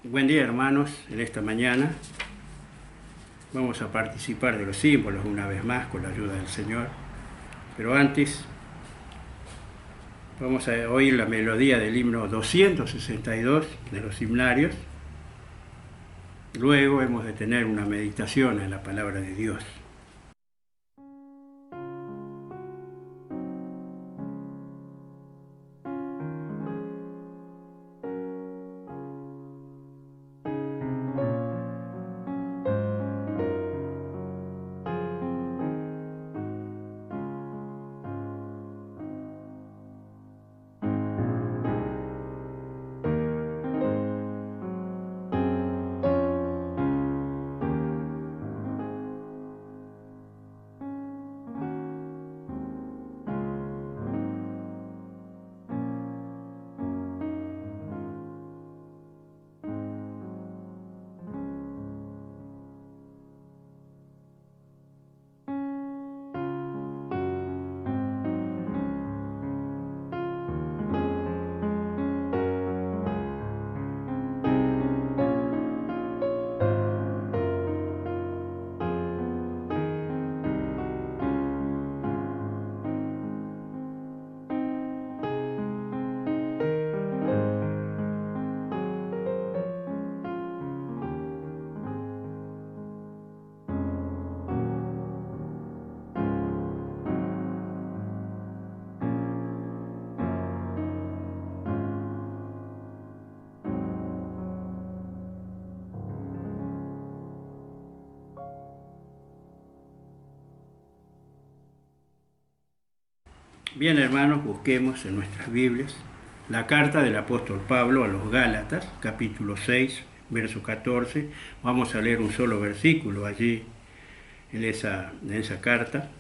Buen día, hermanos. En esta mañana vamos a participar de los símbolos una vez más con la ayuda del Señor. Pero antes vamos a oír la melodía del himno 262 de los himnarios. Luego hemos de tener una meditación en la palabra de Dios. Bien, hermanos, busquemos en nuestras Biblias la carta del apóstol Pablo a los Gálatas, capítulo 6, verso 14. Vamos a leer un solo versículo allí en esa carta.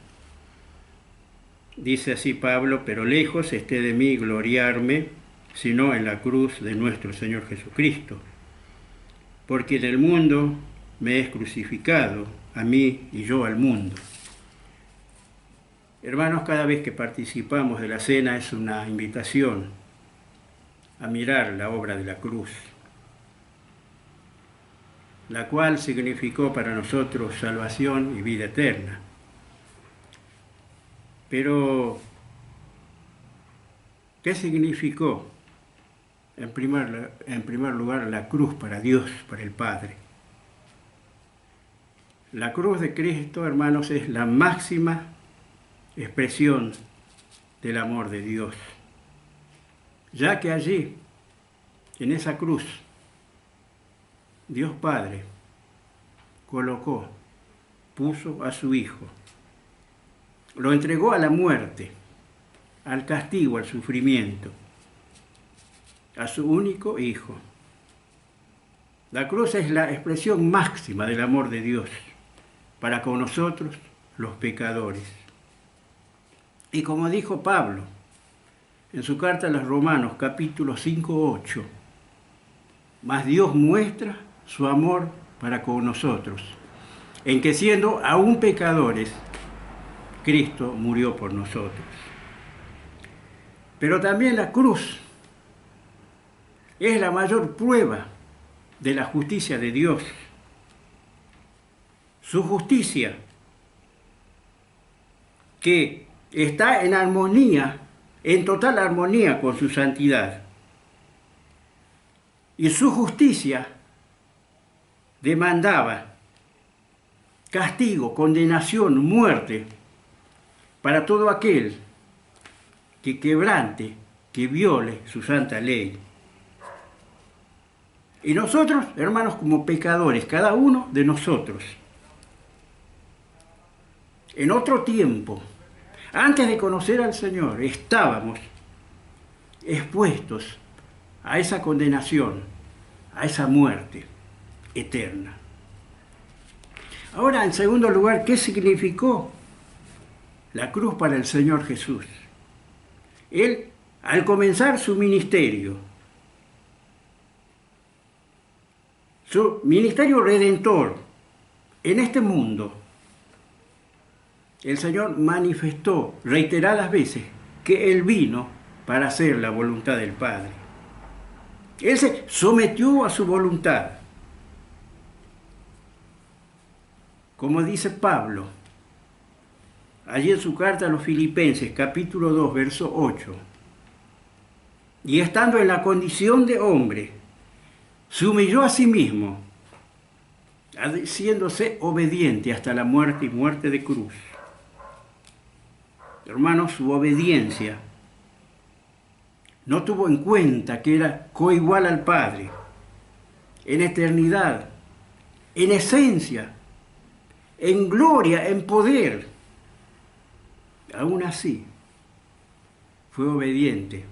Dice así Pablo: pero lejos esté de mí gloriarme, sino en la cruz de nuestro Señor Jesucristo, porque en el mundo me es crucificado, a mí y yo al mundo. Hermanos, cada vez que participamos de la cena es una invitación a mirar la obra de la cruz, la cual significó para nosotros salvación y vida eterna. Pero, ¿qué significó en primer lugar la cruz para Dios, para el Padre? La cruz de Cristo, hermanos, es la máxima expresión del amor de Dios, ya que allí, en esa cruz, Dios Padre puso a su Hijo, lo entregó a la muerte, al castigo, al sufrimiento, a su único Hijo. La cruz es la expresión máxima del amor de Dios para con nosotros, los pecadores. Y como dijo Pablo en su carta a los Romanos, capítulo 5, 8, mas Dios muestra su amor para con nosotros, en que siendo aún pecadores, Cristo murió por nosotros. Pero también la cruz es la mayor prueba de la justicia de Dios. Su justicia, que está en armonía, en total armonía con su santidad. Y su justicia demandaba castigo, condenación, muerte para todo aquel que quebrante, que viole su santa ley. Y nosotros, hermanos, como pecadores, cada uno de nosotros, en otro tiempo, antes de conocer al Señor, estábamos expuestos a esa condenación, a esa muerte eterna. Ahora, en segundo lugar, ¿qué significó la cruz para el Señor Jesús? Él, al comenzar su ministerio redentor en este mundo, el Señor manifestó reiteradas veces que Él vino para hacer la voluntad del Padre. Él se sometió a su voluntad. Como dice Pablo, allí en su carta a los Filipenses, capítulo 2, verso 8. Y estando en la condición de hombre, se humilló a sí mismo, haciéndose obediente hasta la muerte y muerte de cruz. Hermanos, su obediencia no tuvo en cuenta que era coigual al Padre, en eternidad, en esencia, en gloria, en poder. Aún así, fue obediente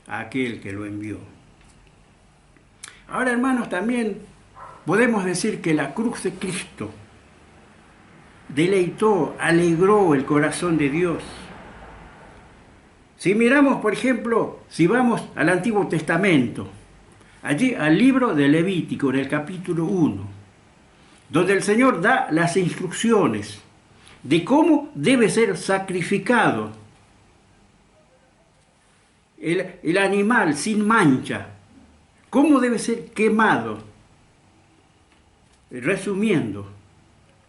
a aquel que lo envió. Ahora, hermanos, también podemos decir que la cruz de Cristo deleitó, alegró el corazón de Dios. Si miramos, por ejemplo, si vamos al Antiguo Testamento, allí al libro de Levítico, en el capítulo 1, donde el Señor da las instrucciones de cómo debe ser sacrificado el animal sin mancha, cómo debe ser quemado. Resumiendo,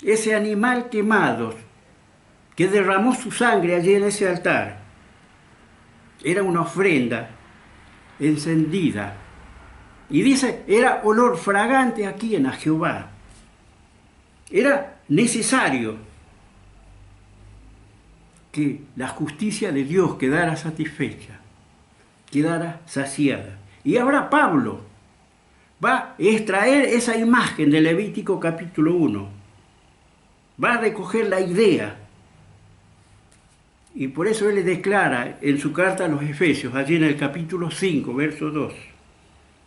ese animal quemado que derramó su sangre allí en ese altar era una ofrenda encendida. Y dice, era olor fragante a quién, a Jehová. Era necesario que la justicia de Dios quedara satisfecha, quedara saciada. Y ahora Pablo va a extraer esa imagen de Levítico capítulo 1. Va a recoger la idea. Y por eso él le declara en su carta a los Efesios, allí en el capítulo 5, verso 2,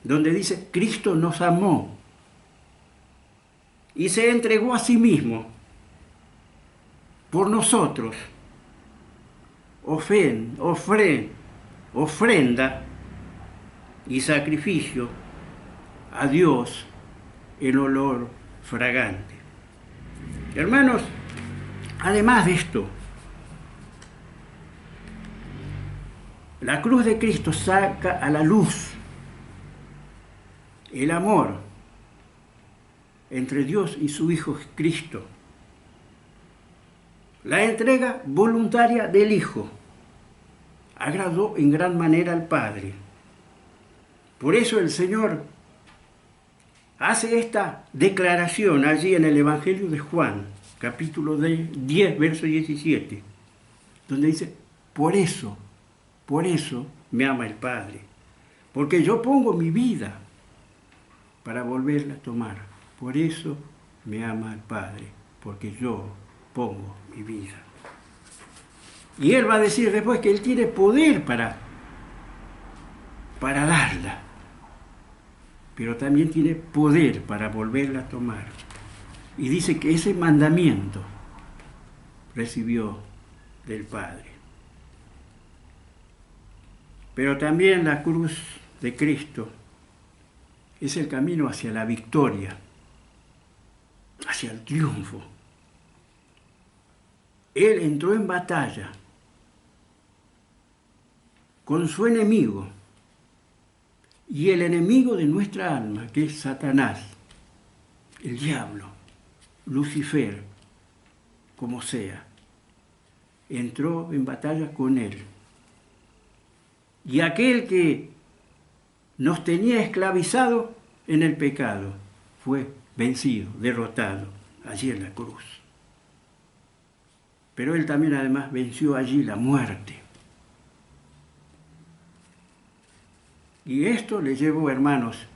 donde dice, Cristo nos amó y se entregó a sí mismo por nosotros, ofrenda y sacrificio a Dios en olor fragante. Hermanos, además de esto, la cruz de Cristo saca a la luz el amor entre Dios y su Hijo Cristo. La entrega voluntaria del Hijo agradó en gran manera al Padre. Por eso el Señor hace esta declaración allí en el Evangelio de Juan, capítulo 10, verso 17, donde dice, por eso me ama el Padre, porque yo pongo mi vida para volverla a tomar. Por eso me ama el Padre, porque yo pongo mi vida. Y Él va a decir después que Él tiene poder para darla, pero también tiene poder para volverla a tomar. Y dice que ese mandamiento recibió del Padre. Pero también la cruz de Cristo es el camino hacia la victoria, hacia el triunfo. Él entró en batalla con su enemigo, y el enemigo de nuestra alma, que es Satanás, el diablo, Lucifer, como sea, entró en batalla con él. Y aquel que nos tenía esclavizado en el pecado fue vencido, derrotado, allí en la cruz. Pero él también además venció allí la muerte. Y esto le llevó, hermanos,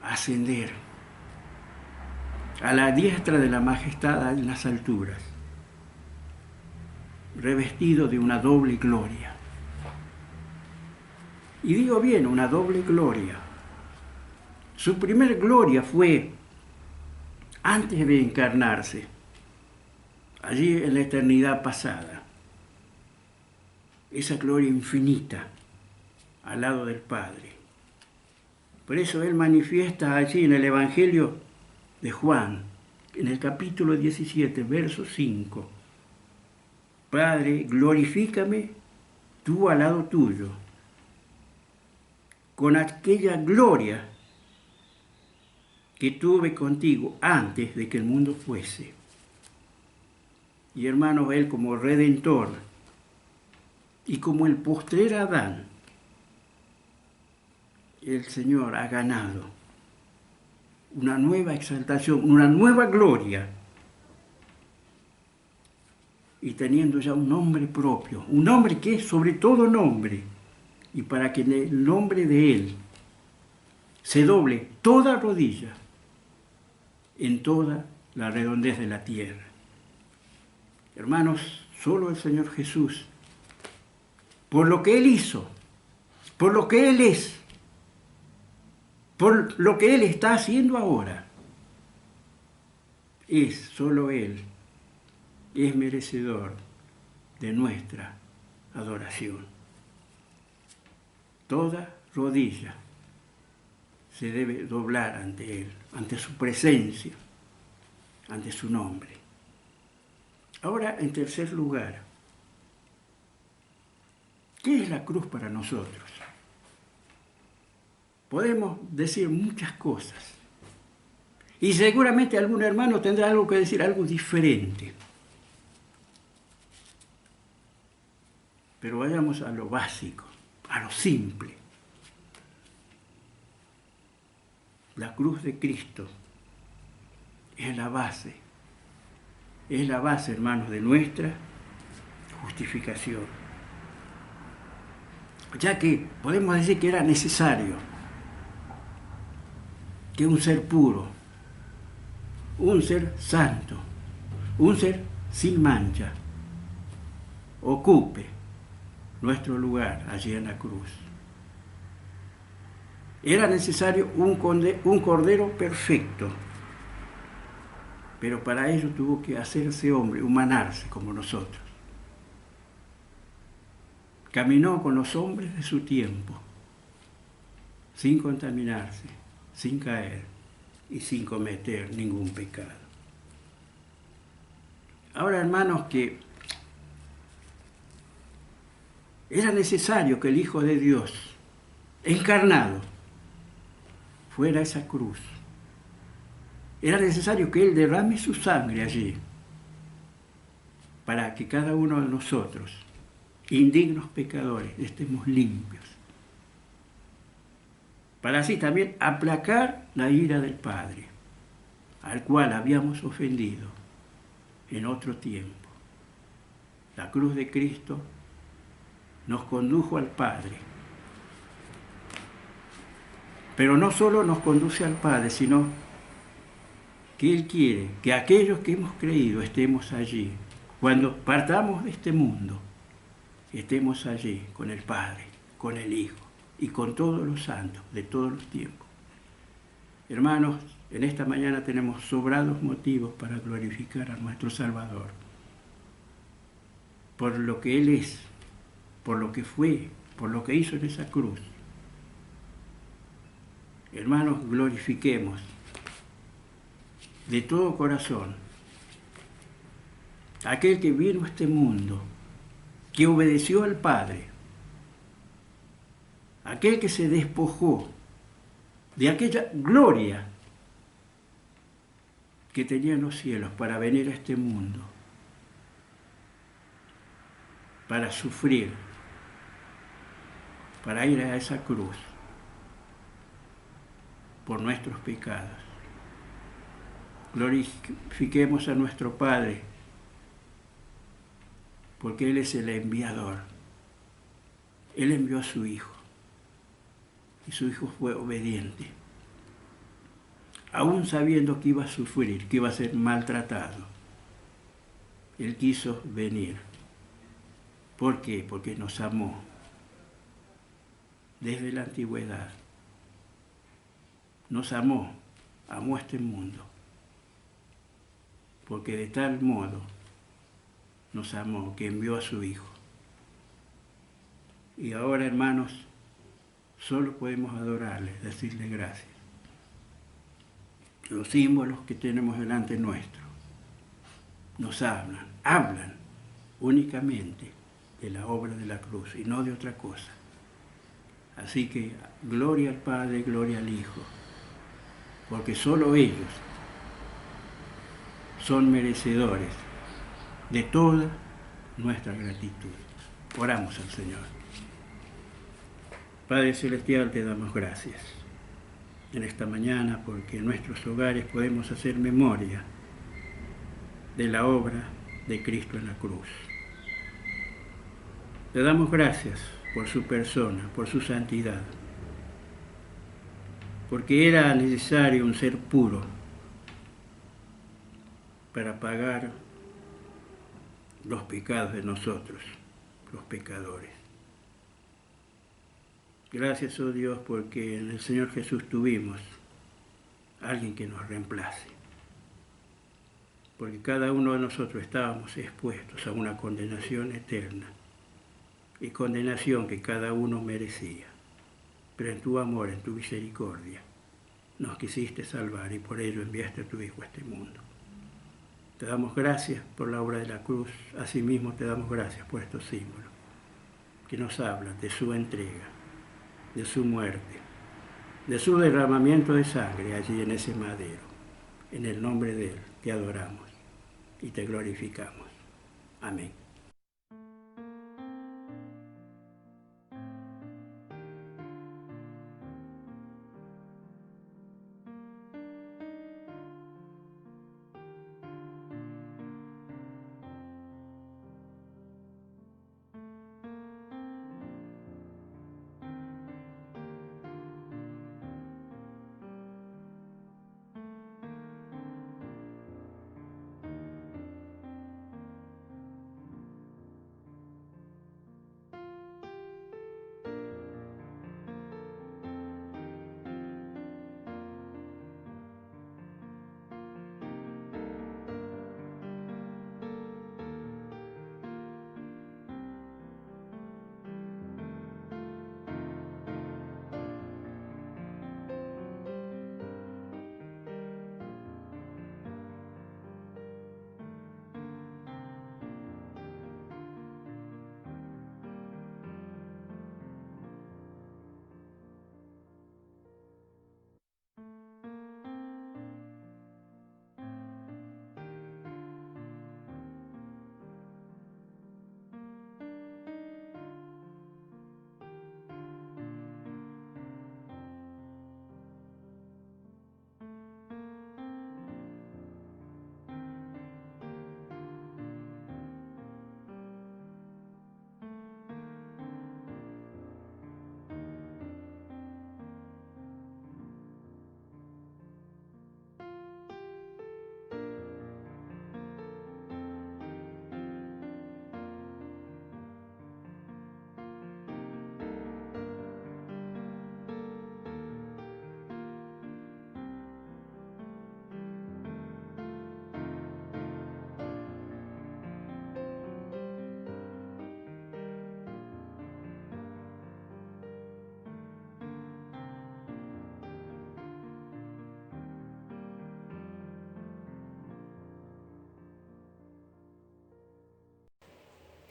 a ascender a la diestra de la majestad en las alturas, revestido de una doble gloria. Y digo bien, una doble gloria. Su primer gloria fue antes de encarnarse, allí en la eternidad pasada. Esa gloria infinita al lado del Padre. Por eso Él manifiesta allí en el Evangelio de Juan, en el capítulo 17, verso 5. Padre, glorifícame tú al lado tuyo, con aquella gloria que tuve contigo antes de que el mundo fuese. Y hermanos, Él como Redentor y como el postrer Adán, el Señor ha ganado una nueva exaltación, una nueva gloria, y teniendo ya un nombre propio, un nombre que es sobre todo nombre, y para que en el nombre de Él se doble toda rodilla en toda la redondez de la tierra. Hermanos, solo el Señor Jesús, por lo que Él hizo, por lo que Él es, por lo que Él está haciendo ahora, solo Él es merecedor de nuestra adoración. Toda rodilla se debe doblar ante Él, ante su presencia, ante su nombre. Ahora, en tercer lugar, ¿qué es la cruz para nosotros? Podemos decir muchas cosas, y seguramente algún hermano tendrá algo que decir, algo diferente. Pero vayamos a lo básico, a lo simple. La cruz de Cristo es la base, hermanos, de nuestra justificación. Ya que podemos decir que era necesario que un ser puro, un ser santo, un ser sin mancha, ocupe nuestro lugar allí en la cruz. Era necesario un cordero perfecto, pero para ello tuvo que hacerse hombre, humanarse como nosotros. Caminó con los hombres de su tiempo, sin contaminarse, sin caer y sin cometer ningún pecado. Ahora, hermanos, que era necesario que el Hijo de Dios, encarnado, fuera a esa cruz. Era necesario que Él derrame su sangre allí, para que cada uno de nosotros, indignos pecadores, estemos limpios. Para así también aplacar la ira del Padre, al cual habíamos ofendido en otro tiempo. La cruz de Cristo nos condujo al Padre. Pero no solo nos conduce al Padre, sino que Él quiere que aquellos que hemos creído estemos allí. Cuando partamos de este mundo, estemos allí con el Padre, con el Hijo y con todos los santos de todos los tiempos. Hermanos, en esta mañana tenemos sobrados motivos para glorificar a nuestro Salvador. Por lo que Él es, por lo que fue, por lo que hizo en esa cruz. Hermanos, glorifiquemos de todo corazón a aquel que vino a este mundo, que obedeció al Padre, aquel que se despojó de aquella gloria que tenía en los cielos para venir a este mundo, para sufrir, para ir a esa cruz por nuestros pecados. Glorifiquemos a nuestro Padre, porque Él es el enviador. Él envió a su Hijo, y su Hijo fue obediente, aún sabiendo que iba a sufrir, que iba a ser maltratado. Él quiso venir. ¿Por qué? Porque nos amó desde la antigüedad. Nos amó a este mundo, porque de tal modo nos amó que envió a su Hijo. Y ahora, hermanos, solo podemos adorarle, decirle gracias. Los símbolos que tenemos delante nuestro nos hablan únicamente de la obra de la cruz y no de otra cosa. Así que gloria al Padre, gloria al Hijo, porque solo ellos son merecedores de toda nuestra gratitud. Oramos al Señor. Padre Celestial, te damos gracias en esta mañana porque en nuestros hogares podemos hacer memoria de la obra de Cristo en la cruz. Te damos gracias por su persona, por su santidad, porque era necesario un ser puro para pagar los pecados de nosotros, los pecadores. Gracias, oh Dios, porque en el Señor Jesús tuvimos alguien que nos reemplace. Porque cada uno de nosotros estábamos expuestos a una condenación eterna y condenación que cada uno merecía. Pero en tu amor, en tu misericordia, nos quisiste salvar y por ello enviaste a tu Hijo a este mundo. Te damos gracias por la obra de la cruz, asimismo te damos gracias por estos símbolos que nos hablan de su entrega, de su muerte, de su derramamiento de sangre allí en ese madero. En el nombre de Él te adoramos y te glorificamos. Amén.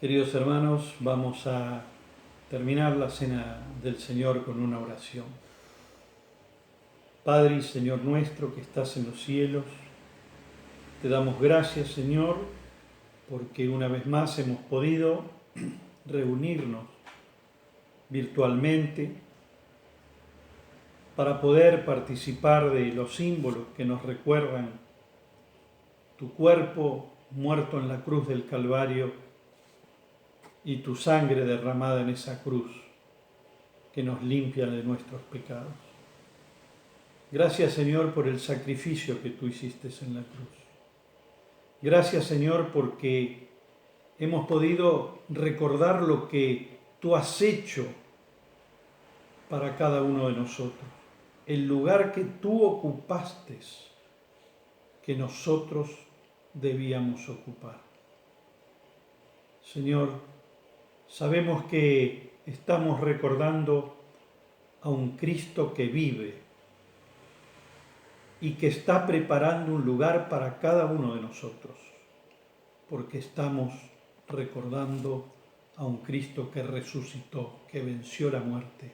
Queridos hermanos, vamos a terminar la cena del Señor con una oración. Padre y Señor nuestro que estás en los cielos, te damos gracias, Señor, porque una vez más hemos podido reunirnos virtualmente para poder participar de los símbolos que nos recuerdan tu cuerpo muerto en la cruz del Calvario y tu sangre derramada en esa cruz que nos limpia de nuestros pecados. Gracias, Señor, por el sacrificio que tú hiciste en la cruz. Gracias, Señor, porque hemos podido recordar lo que tú has hecho para cada uno de nosotros, el lugar que tú ocupaste, que nosotros debíamos ocupar. Señor, sabemos que estamos recordando a un Cristo que vive y que está preparando un lugar para cada uno de nosotros, porque estamos recordando a un Cristo que resucitó, que venció la muerte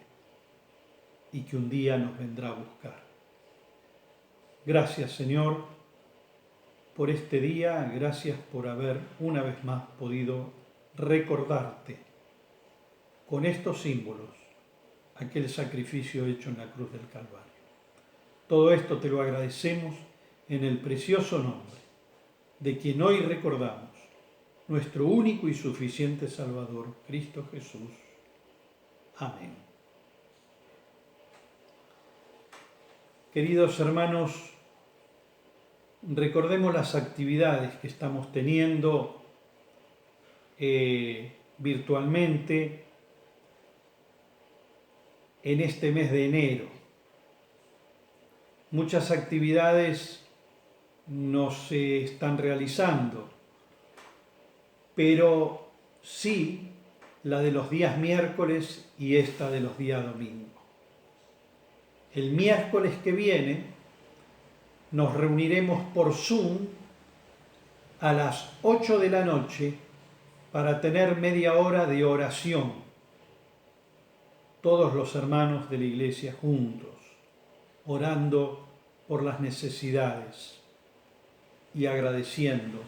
y que un día nos vendrá a buscar. Gracias, Señor, por este día, gracias por haber una vez más podido recordarte con estos símbolos aquel sacrificio hecho en la cruz del Calvario. Todo esto te lo agradecemos en el precioso nombre de quien hoy recordamos, nuestro único y suficiente Salvador, Cristo Jesús. Amén. Queridos hermanos, recordemos las actividades que estamos teniendo virtualmente en este mes de enero. Muchas actividades no se están realizando, pero sí la de los días miércoles y esta de los días domingo. El miércoles que viene nos reuniremos por Zoom a las 8 de la noche para tener media hora de oración, todos los hermanos de la iglesia juntos, orando por las necesidades y agradeciendo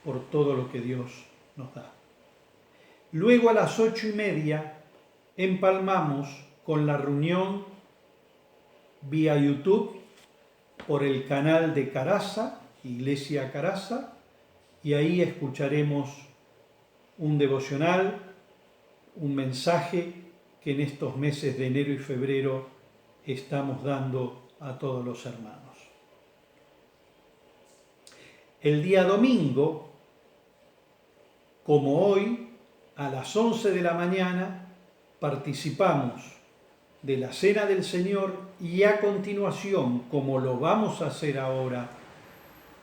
por todo lo que Dios nos da. Luego a las 8:30 empalmamos con la reunión vía YouTube por el canal de Caraza, Iglesia Caraza, y ahí escucharemos un devocional, un mensaje que en estos meses de enero y febrero estamos dando a todos los hermanos. El día domingo, como hoy, a las 11 de la mañana, participamos de la Cena del Señor y a continuación, como lo vamos a hacer ahora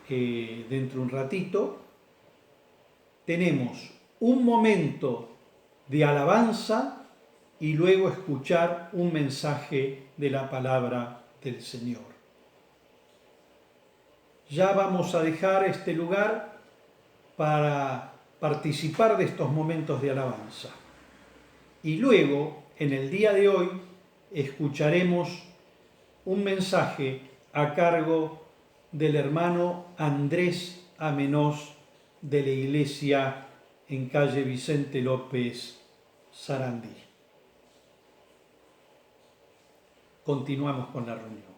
dentro de un ratito, tenemos un momento de alabanza y luego escuchar un mensaje de la palabra del Señor. Ya vamos a dejar este lugar para participar de estos momentos de alabanza. Y luego, en el día de hoy, escucharemos un mensaje a cargo del hermano Andrés Amenós de la iglesia en calle Vicente López, Sarandí. Continuamos con la reunión.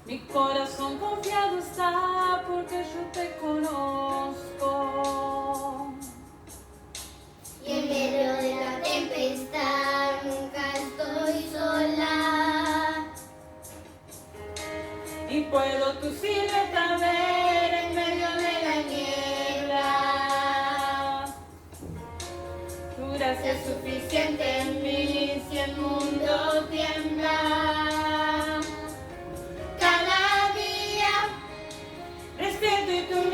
Mi corazón confiado está porque yo te conozco. Y en medio de la tempestad nunca estoy sola. Y puedo tu silueta ver en medio de la niebla. Tu gracia es suficiente en mí si el mundo tiembla.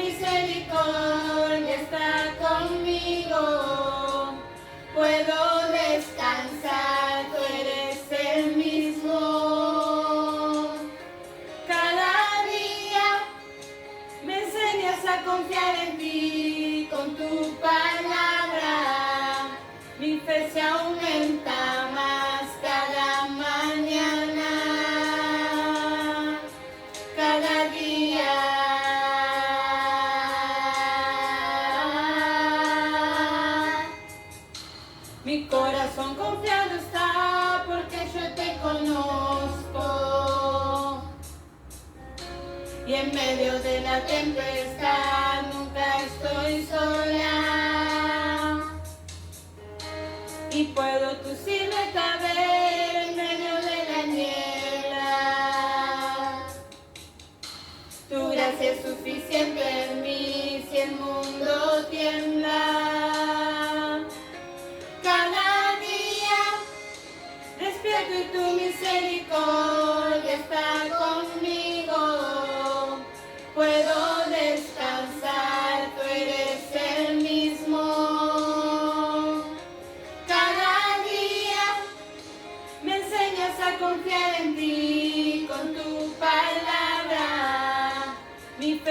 Misericordia está conmigo, puedo descansar, tú eres el mismo. Cada día me enseñas a confiar en ti, con tu palabra mi fe se aumenta más cada mañana, cada día. Mi corazón confiado está porque yo te conozco. Y en medio de la tempestad nunca estoy sola. Y puedo tu silueta ver en medio de la niebla. Tu gracia es suficiente en mí si el mundo tiembla. Y tu misericordia está conmigo, puedo descansar, tú eres el mismo.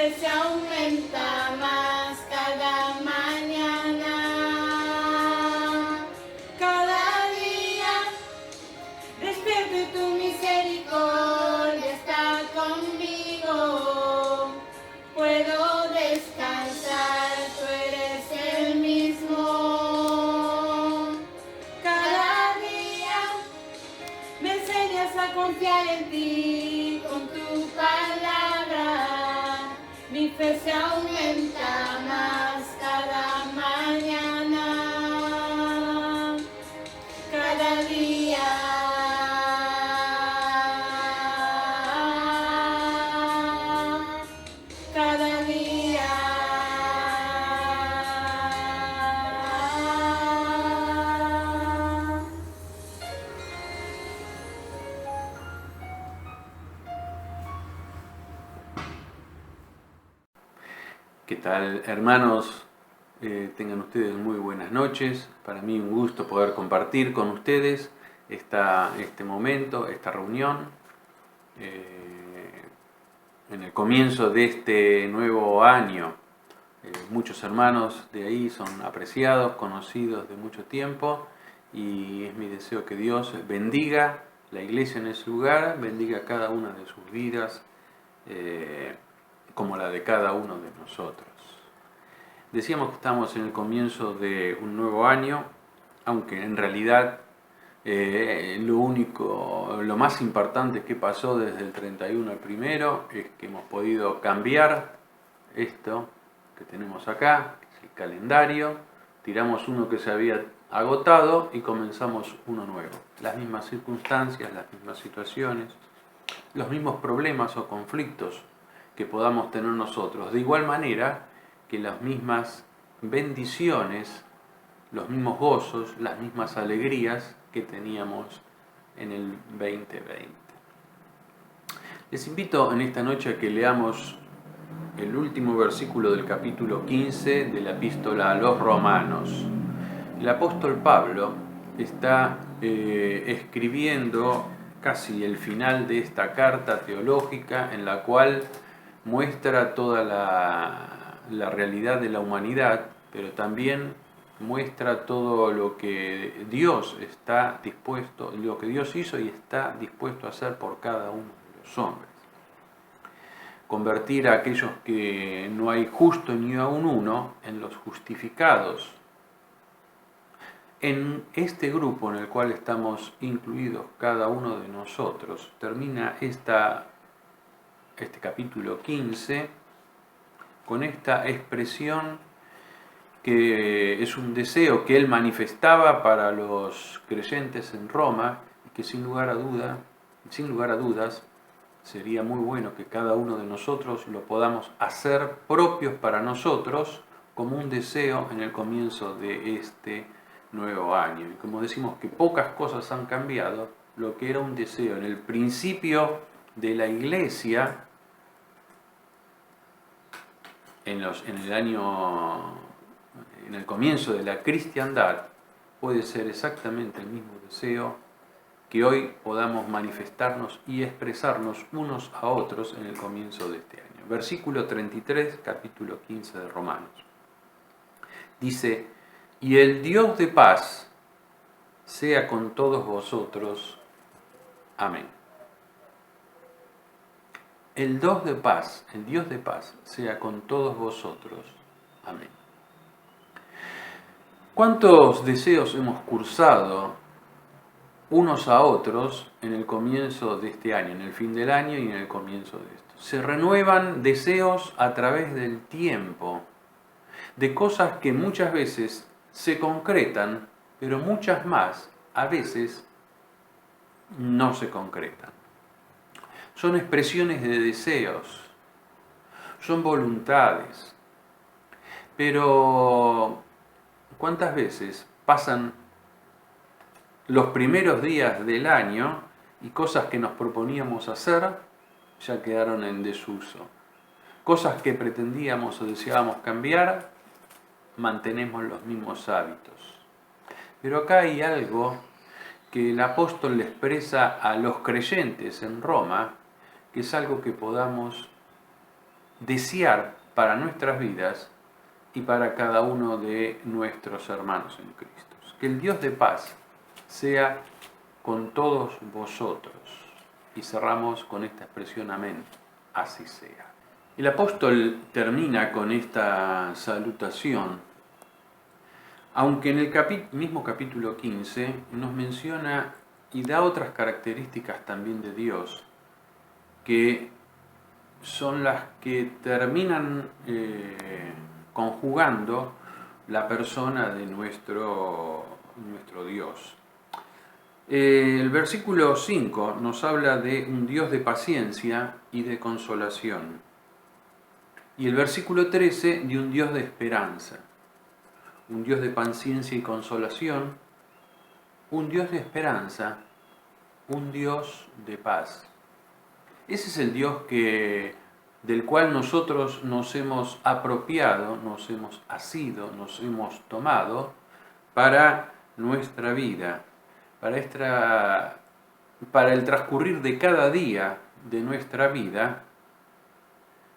fe se aumenta más cada mañana. Cada día despierto y tu misericordia está conmigo. Puedo descansar, tú eres el mismo. Cada día me enseñas a confiar en ti con tu palabra. Mi fe se aumenta más cada mañana. Cada día. Cada día. ¿Qué tal, hermanos? Tengan ustedes muy buenas noches. Para mí un gusto poder compartir con ustedes este momento, esta reunión, en el comienzo de este nuevo año. Muchos hermanos de ahí son apreciados, conocidos de mucho tiempo, y es mi deseo que Dios bendiga la iglesia en ese lugar, bendiga cada una de sus vidas, como la de cada uno de nosotros. Decíamos que estamos en el comienzo de un nuevo año, aunque en realidad lo más importante que pasó desde el 31 al 1 es que hemos podido cambiar esto que tenemos acá, que es el calendario. Tiramos uno que se había agotado y comenzamos uno nuevo. Las mismas circunstancias, las mismas situaciones, los mismos problemas o conflictos que podamos tener nosotros. De igual manera que las mismas bendiciones, los mismos gozos, las mismas alegrías que teníamos en el 2020. Les invito en esta noche a que leamos el último versículo del capítulo 15 de la epístola a los Romanos. El apóstol Pablo está escribiendo casi el final de esta carta teológica en la cual muestra toda la realidad de la humanidad, pero también muestra todo lo que Dios está dispuesto, lo que Dios hizo y está dispuesto a hacer por cada uno de los hombres. Convertir a aquellos que no hay justo ni aun uno en los justificados. En este grupo en el cual estamos incluidos cada uno de nosotros, termina este capítulo 15 con esta expresión que es un deseo que él manifestaba para los creyentes en Roma y que sin lugar a dudas sería muy bueno que cada uno de nosotros lo podamos hacer propios para nosotros como un deseo en el comienzo de este nuevo año. Y como decimos que pocas cosas han cambiado, lo que era un deseo en el principio de la iglesia, en el comienzo de la cristiandad, puede ser exactamente el mismo deseo que hoy podamos manifestarnos y expresarnos unos a otros en el comienzo de este año. Versículo 33, capítulo 15 de Romanos. Dice: y el Dios de paz sea con todos vosotros. Amén. El Dios de paz sea con todos vosotros. Amén. ¿Cuántos deseos hemos cursado unos a otros en el comienzo de este año, en el fin del año y en el comienzo de esto? Se renuevan deseos a través del tiempo, de cosas que muchas veces se concretan, pero muchas más a veces no se concretan. Son expresiones de deseos, son voluntades, pero ¿cuántas veces pasan los primeros días del año y cosas que nos proponíamos hacer ya quedaron en desuso? Cosas que pretendíamos o deseábamos cambiar, mantenemos los mismos hábitos. Pero acá hay algo que el apóstol le expresa a los creyentes en Roma, que es algo que podamos desear para nuestras vidas y para cada uno de nuestros hermanos en Cristo. Que el Dios de paz sea con todos vosotros. Y cerramos con esta expresión, amén, así sea. El apóstol termina con esta salutación, aunque en el mismo capítulo 15 nos menciona y da otras características también de Dios, que son las que terminan conjugando la persona de nuestro Dios. El versículo 5 nos habla de un Dios de paciencia y de consolación. Y el versículo 13 de un Dios de esperanza. Un Dios de paciencia y consolación, un Dios de esperanza, un Dios de paz. Ese es el Dios del cual nosotros nos hemos apropiado, nos hemos asido, nos hemos tomado para nuestra vida, para el transcurrir de cada día de nuestra vida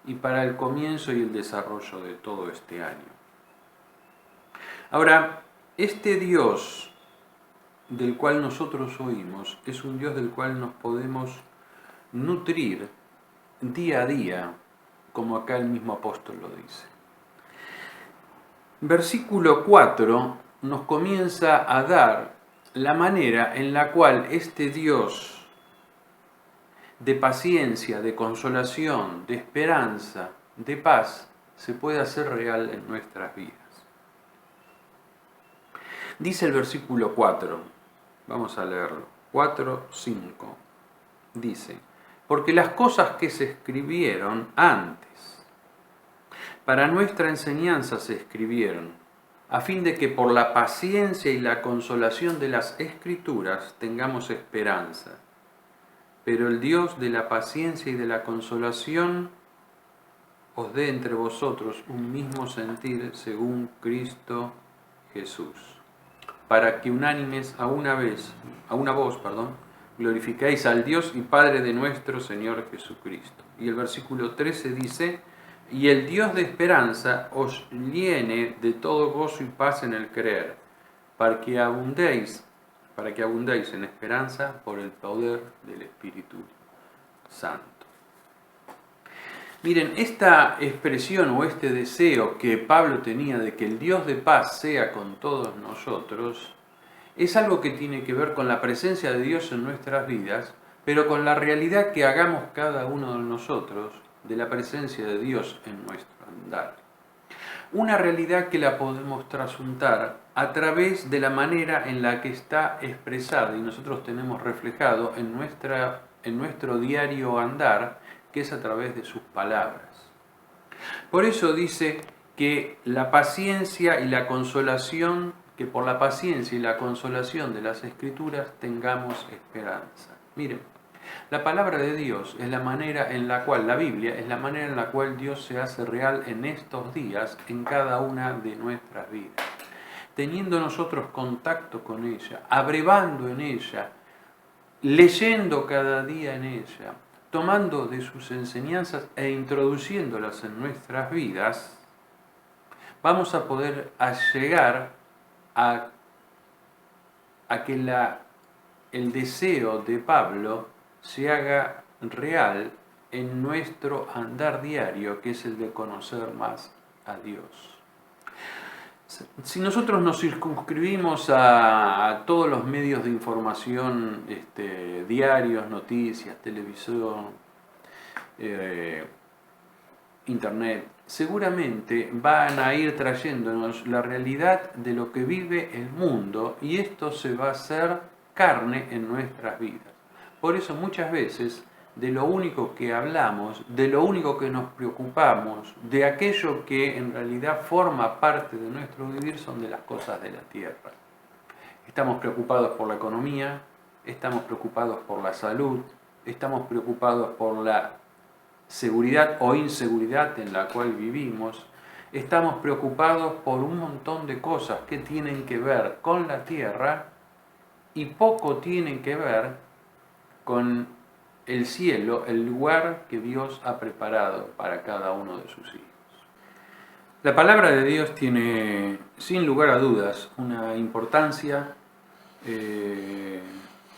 y para el comienzo y el desarrollo de todo este año. Ahora, este Dios del cual nosotros oímos es un Dios del cual nos podemos nutrir día a día, como acá el mismo apóstol lo dice. Versículo 4 nos comienza a dar la manera en la cual este Dios de paciencia, de consolación, de esperanza, de paz, se puede hacer real en nuestras vidas. Dice el versículo 4, vamos a leerlo, 4, 5, dice: porque las cosas que se escribieron antes, para nuestra enseñanza se escribieron, a fin de que por la paciencia y la consolación de las Escrituras tengamos esperanza. Pero el Dios de la paciencia y de la consolación os dé entre vosotros un mismo sentir según Cristo Jesús, para que unánimes a una voz, glorificáis al Dios y Padre de nuestro Señor Jesucristo. Y el versículo 13 dice: y el Dios de esperanza os llene de todo gozo y paz en el creer, para que abundéis en esperanza por el poder del Espíritu Santo. Miren, esta expresión o este deseo que Pablo tenía de que el Dios de paz sea con todos nosotros, es algo que tiene que ver con la presencia de Dios en nuestras vidas, pero con la realidad que hagamos cada uno de nosotros de la presencia de Dios en nuestro andar. Una realidad que la podemos trasuntar a través de la manera en la que está expresada y nosotros tenemos reflejado en nuestro diario andar, que es a través de sus palabras. Por eso dice que la paciencia y la consolación, que por la paciencia y la consolación de las Escrituras tengamos esperanza. Miren, la palabra de Dios es la manera en la cual, la Biblia es la manera en la cual Dios se hace real en estos días, en cada una de nuestras vidas. Teniendo nosotros contacto con ella, abrevando en ella, leyendo cada día en ella, tomando de sus enseñanzas e introduciéndolas en nuestras vidas, vamos a poder llegar a que el deseo de Pablo se haga real en nuestro andar diario, que es el de conocer más a Dios. Si nosotros nos circunscribimos a todos los medios de información, diarios, noticias, televisión, internet, seguramente van a ir trayéndonos la realidad de lo que vive el mundo, y esto se va a hacer carne en nuestras vidas. Por eso muchas veces de lo único que hablamos, de lo único que nos preocupamos, de aquello que en realidad forma parte de nuestro vivir, son de las cosas de la tierra. Estamos preocupados por la economía, estamos preocupados por la salud, estamos preocupados por la seguridad o inseguridad en la cual vivimos, estamos preocupados por un montón de cosas que tienen que ver con la tierra y poco tienen que ver con el cielo, el lugar que Dios ha preparado para cada uno de sus hijos. La palabra de Dios tiene, sin lugar a dudas, una importancia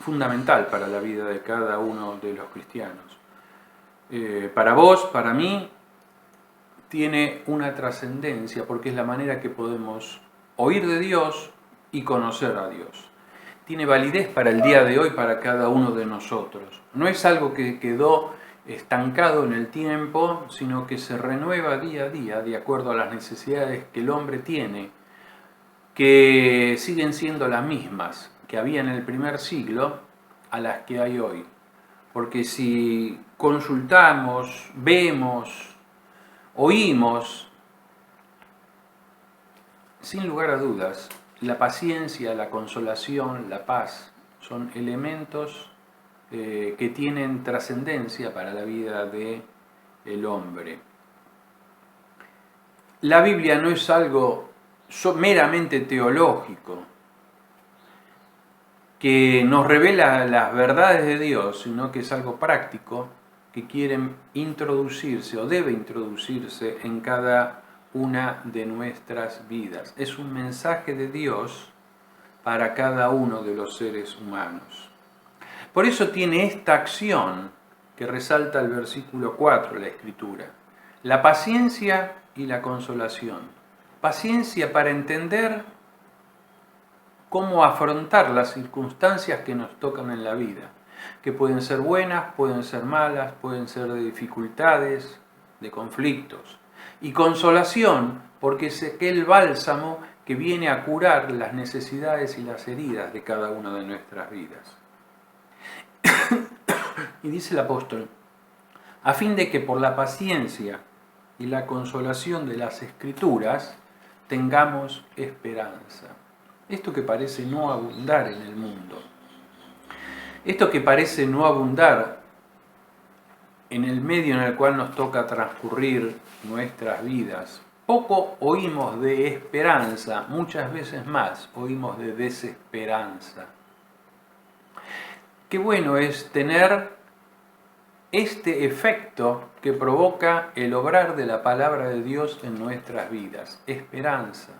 fundamental para la vida de cada uno de los cristianos. Para vos, para mí, tiene una trascendencia porque es la manera que podemos oír de Dios y conocer a Dios. Tiene validez para el día de hoy, para cada uno de nosotros. No es algo que quedó estancado en el tiempo, sino que se renueva día a día de acuerdo a las necesidades que el hombre tiene, que siguen siendo las mismas que había en el primer siglo a las que hay hoy. Porque si consultamos, vemos, oímos, sin lugar a dudas, la paciencia, la consolación, la paz son elementos que tienen trascendencia para la vida del hombre. La Biblia no es algo meramente teológico que nos revela las verdades de Dios, sino que es algo práctico que quiere introducirse o debe introducirse en cada una de nuestras vidas. Es un mensaje de Dios para cada uno de los seres humanos. Por eso tiene esta acción que resalta el versículo 4 de la Escritura: la paciencia y la consolación. Paciencia para entender cómo afrontar las circunstancias que nos tocan en la vida, que pueden ser buenas, pueden ser malas, pueden ser de dificultades, de conflictos. Y consolación, porque es aquel bálsamo que viene a curar las necesidades y las heridas de cada una de nuestras vidas. Y dice el apóstol: a fin de que por la paciencia y la consolación de las Escrituras tengamos esperanza. Esto que parece no abundar en el mundo, esto que parece no abundar en el medio en el cual nos toca transcurrir nuestras vidas, poco oímos de esperanza, muchas veces más oímos de desesperanza. Qué bueno es tener este efecto que provoca el obrar de la palabra de Dios en nuestras vidas, esperanza.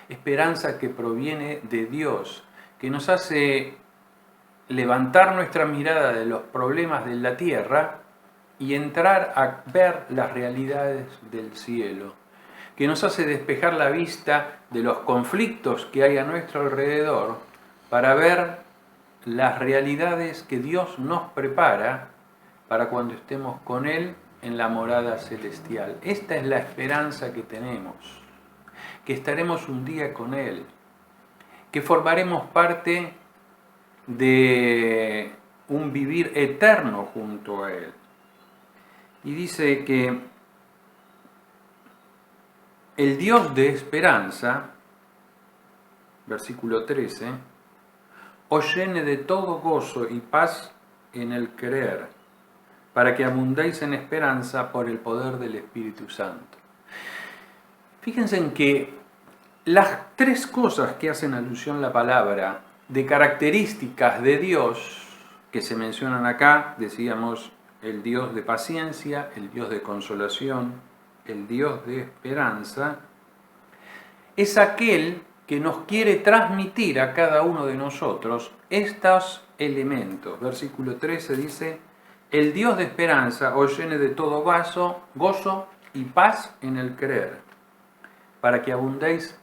Esperanza que proviene de Dios, que nos hace levantar nuestra mirada de los problemas de la tierra y entrar a ver las realidades del cielo, que nos hace despejar la vista de los conflictos que hay a nuestro alrededor para ver las realidades que Dios nos prepara para cuando estemos con Él en la morada celestial. Esta es la esperanza que tenemos, que estaremos un día con Él, que formaremos parte de un vivir eterno junto a Él. Y dice que el Dios de esperanza, versículo 13, os llene de todo gozo y paz en el creer, para que abundéis en esperanza por el poder del Espíritu Santo. Fíjense en que las tres cosas que hacen alusión la palabra de características de Dios que se mencionan acá, decíamos, el Dios de paciencia, el Dios de consolación, el Dios de esperanza, es aquel que nos quiere transmitir a cada uno de nosotros estos elementos. Versículo 13 dice: el Dios de esperanza os llene de todo gozo y paz en el creer, para que abundéis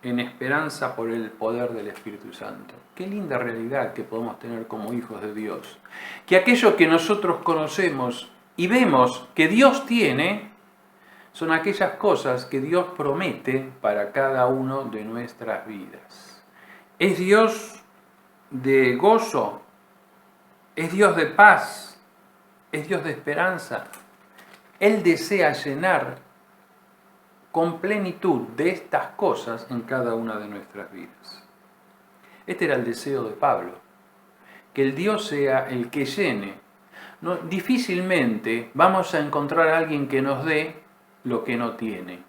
en esperanza por el poder del Espíritu Santo. Qué linda realidad que podemos tener como hijos de Dios. Que aquello que nosotros conocemos y vemos que Dios tiene, son aquellas cosas que Dios promete para cada uno de nuestras vidas. Es Dios de gozo, es Dios de paz, es Dios de esperanza. Él desea llenar con plenitud de estas cosas en cada una de nuestras vidas. Este era el deseo de Pablo, que el Dios sea el que llene. No, difícilmente vamos a encontrar a alguien que nos dé lo que no tiene.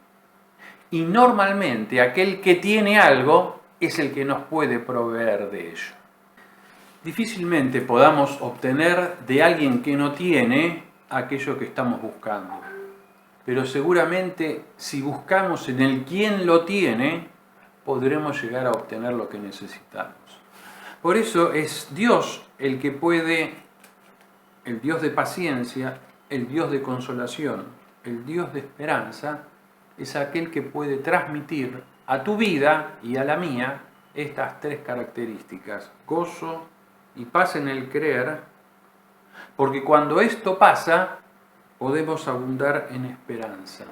Y normalmente aquel que tiene algo es el que nos puede proveer de ello. difícilmente podamos obtener de alguien que no tiene aquello que estamos buscando. Pero seguramente si buscamos en el quien lo tiene, podremos llegar a obtener lo que necesitamos. Por eso es Dios el que puede, el Dios de paciencia, el Dios de consolación, el Dios de esperanza, es aquel que puede transmitir a tu vida y a la mía estas tres características: gozo y paz en el creer, porque cuando esto pasa, podemos abundar en esperanza.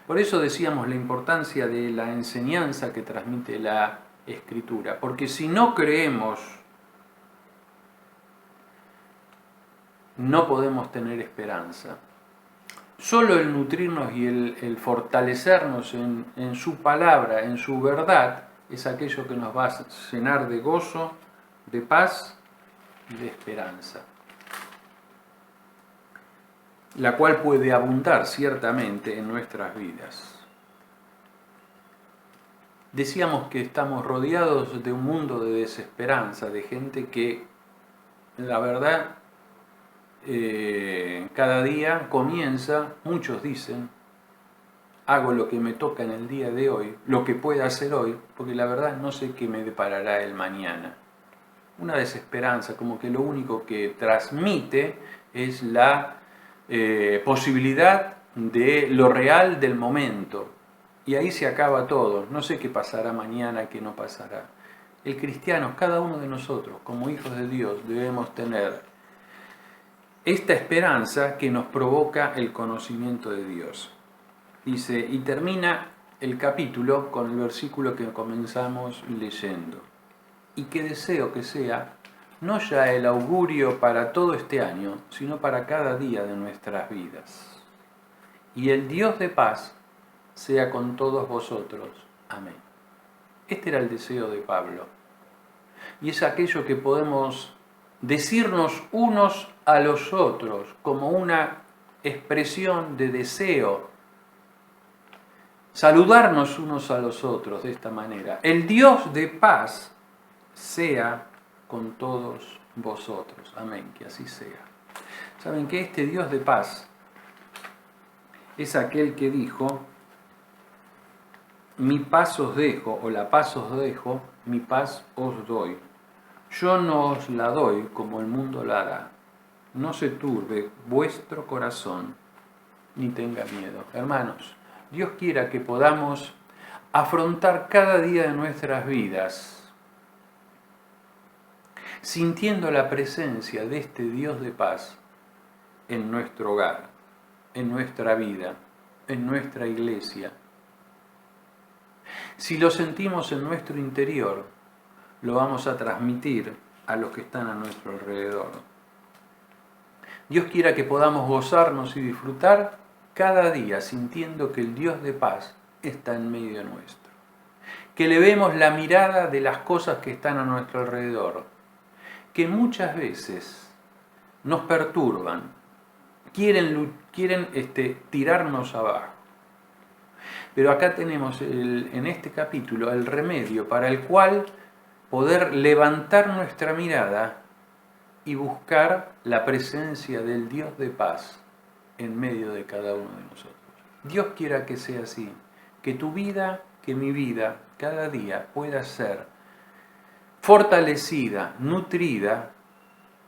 Por eso decíamos la importancia de la enseñanza que transmite la Escritura, porque si no creemos, no podemos tener esperanza. Solo el nutrirnos y el fortalecernos en su palabra, en su verdad, es aquello que nos va a llenar de gozo, de paz y de esperanza, la cual puede abundar ciertamente en nuestras vidas. Decíamos que estamos rodeados de un mundo de desesperanza, de gente que, la verdad, cada día comienza, muchos dicen, hago lo que me toca en el día de hoy, lo que pueda hacer hoy, porque la verdad no sé qué me deparará el mañana. Una desesperanza, como que lo único que transmite es la posibilidad de lo real del momento. Y ahí se acaba todo. No sé qué pasará mañana, qué no pasará. El cristiano, cada uno de nosotros, como hijos de Dios, debemos tener esta esperanza que nos provoca el conocimiento de Dios. Dice, y termina el capítulo con el versículo que comenzamos leyendo. Y que deseo que sea no ya el augurio para todo este año, sino para cada día de nuestras vidas. Y el Dios de paz sea con todos vosotros. Amén. Este era el deseo de Pablo. Y es aquello que podemos decirnos unos a los otros como una expresión de deseo. Saludarnos unos a los otros de esta manera. El Dios de paz sea con todos vosotros. Amén, que así sea. ¿Saben que este Dios de paz es aquel que dijo, mi paz os dejo, o la paz os dejo, mi paz os doy. Yo no os la doy como el mundo la da. No se turbe vuestro corazón, ni tenga miedo. Hermanos, Dios quiera que podamos afrontar cada día de nuestras vidas sintiendo la presencia de este Dios de paz en nuestro hogar, en nuestra vida, en nuestra iglesia. Si lo sentimos en nuestro interior, lo vamos a transmitir a los que están a nuestro alrededor. Dios quiera que podamos gozarnos y disfrutar cada día sintiendo que el Dios de paz está en medio nuestro. Que le vemos la mirada de las cosas que están a nuestro alrededor, que muchas veces nos perturban, quieren tirarnos abajo. Pero acá tenemos en este capítulo el remedio para el cual poder levantar nuestra mirada y buscar la presencia del Dios de paz en medio de cada uno de nosotros. Dios quiera que sea así, que tu vida, que mi vida, cada día pueda ser fortalecida, nutrida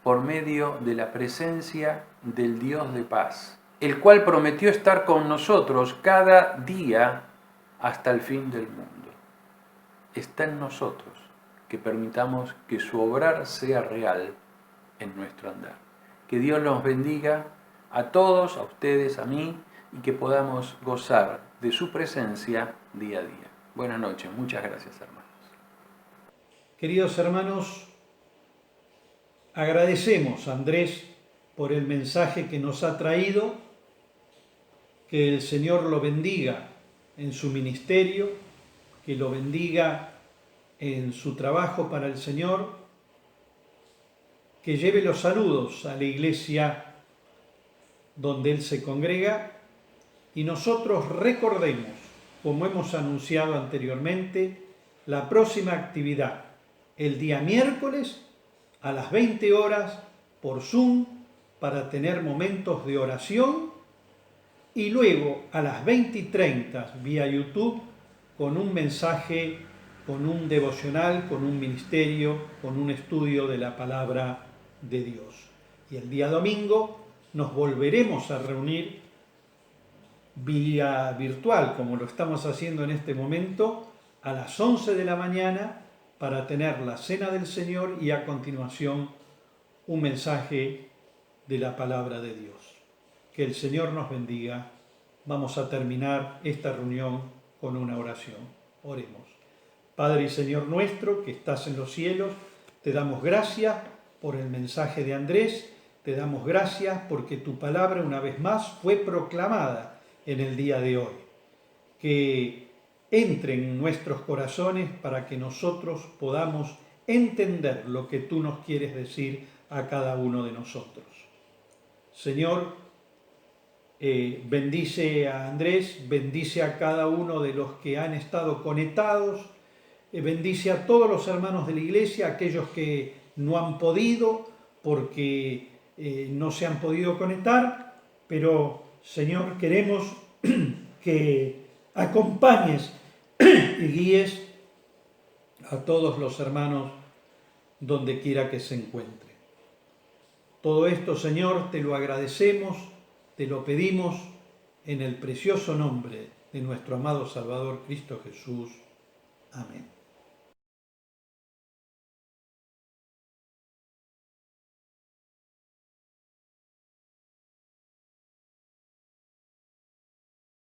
por medio de la presencia del Dios de paz, el cual prometió estar con nosotros cada día hasta el fin del mundo. Está en nosotros que permitamos que su obrar sea real en nuestro andar. Que Dios los bendiga a todos, a ustedes, a mí, y que podamos gozar de su presencia día a día. Buenas noches, muchas gracias, hermanos. Queridos hermanos, agradecemos a Andrés por el mensaje que nos ha traído, que el Señor lo bendiga en su ministerio, que lo bendiga en su trabajo para el Señor, que lleve los saludos a la iglesia donde Él se congrega y nosotros recordemos, como hemos anunciado anteriormente, la próxima actividad, el día miércoles a las 20 horas por Zoom para tener momentos de oración y luego a las 20:30 vía YouTube con un mensaje, con un devocional, con un ministerio, con un estudio de la palabra de Dios. Y el día domingo nos volveremos a reunir vía virtual, como lo estamos haciendo en este momento, a las 11 de la mañana para tener la Cena del Señor y a continuación un mensaje de la palabra de Dios. Que el Señor nos bendiga. Vamos a terminar esta reunión con una oración. Oremos. Padre y Señor nuestro, que estás en los cielos, te damos gracias por el mensaje de Andrés, te damos gracias porque tu palabra una vez más fue proclamada en el día de hoy. Que entre en nuestros corazones para que nosotros podamos entender lo que tú nos quieres decir a cada uno de nosotros. Señor, bendice a Andrés, bendice a cada uno de los que han estado conectados, bendice a todos los hermanos de la iglesia, aquellos que no han podido porque no se han podido conectar, pero Señor, queremos que acompañes y guíes a todos los hermanos donde quiera que se encuentren. Todo esto, Señor, te lo agradecemos, te lo pedimos en el precioso nombre de nuestro amado Salvador Cristo Jesús. Amén.